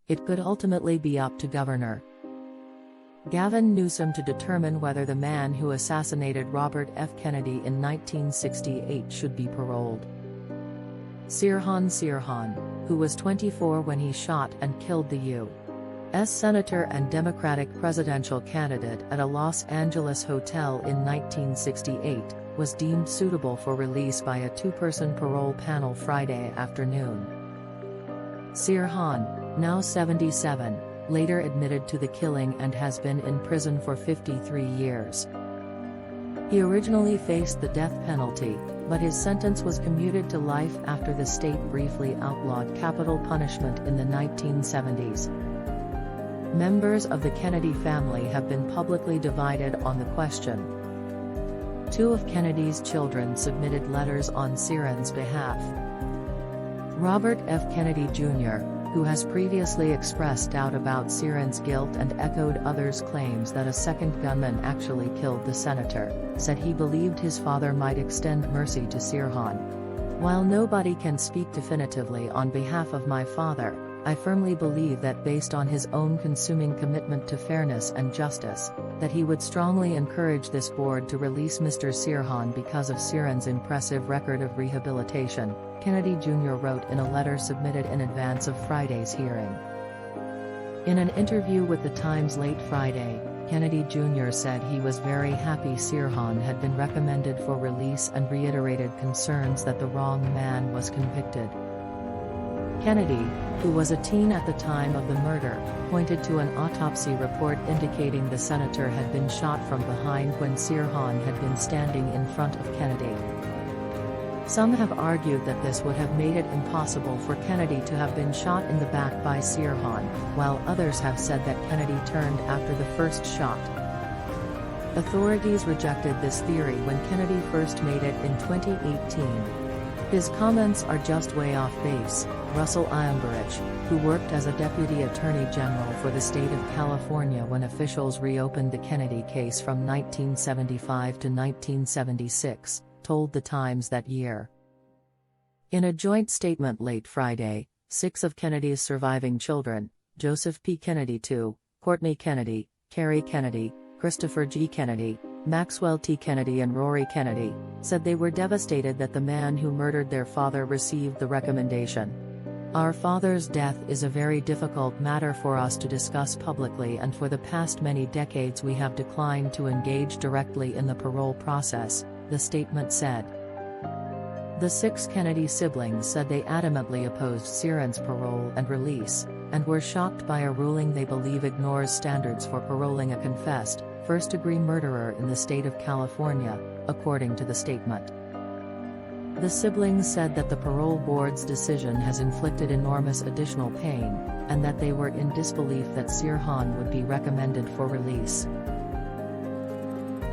It could ultimately be up to Governor Gavin Newsom to determine whether the man who assassinated Robert F. Kennedy in 1968 should be paroled. Sirhan Sirhan, who was 24 when he shot and killed the U.S. Senator and Democratic presidential candidate at a Los Angeles hotel in 1968, was deemed suitable for release by a two-person parole panel Friday afternoon. Sirhan, now 77, later admitted to the killing and has been in prison for 53 years. He originally faced the death penalty, but his sentence was commuted to life after the state briefly outlawed capital punishment in the 1970s. Members of the Kennedy family have been publicly divided on the question. Two of Kennedy's children submitted letters on Sirhan's behalf. Robert F. Kennedy Jr., who has previously expressed doubt about Sirhan's guilt and echoed others' claims that a second gunman actually killed the senator, said he believed his father might extend mercy to Sirhan. "While nobody can speak definitively on behalf of my father, I firmly believe that based on his own consuming commitment to fairness and justice, that he would strongly encourage this board to release Mr. Sirhan because of Sirhan's impressive record of rehabilitation," Kennedy Jr. wrote in a letter submitted in advance of Friday's hearing. In an interview with The Times late Friday, Kennedy Jr. said he was very happy Sirhan had been recommended for release and reiterated concerns that the wrong man was convicted. Kennedy, who was a teen at the time of the murder, pointed to an autopsy report indicating the senator had been shot from behind when Sirhan had been standing in front of Kennedy. Some have argued that this would have made it impossible for Kennedy to have been shot in the back by Sirhan, while others have said that Kennedy turned after the first shot. Authorities rejected this theory when Kennedy first made it in 2018. His comments are just way off base. Russell Iungerich, who worked as a deputy attorney general for the state of California when officials reopened the Kennedy case from 1975 to 1976, told The Times that year. In a joint statement late Friday, 6 of Kennedy's surviving children, Joseph P. Kennedy II, Courtney Kennedy, Kerry Kennedy, Christopher G. Kennedy, Maxwell T. Kennedy and Rory Kennedy, said they were devastated that the man who murdered their father received the recommendation. "Our father's death is a very difficult matter for us to discuss publicly, and for the past many decades we have declined to engage directly in the parole process," the statement said. The 6 Kennedy siblings said they adamantly opposed Sirhan's parole and release, and were shocked by a ruling they believe ignores standards for paroling a confessed, first-degree murderer in the state of California, according to the statement. The siblings said that the parole board's decision has inflicted enormous additional pain, and that they were in disbelief that Sirhan would be recommended for release.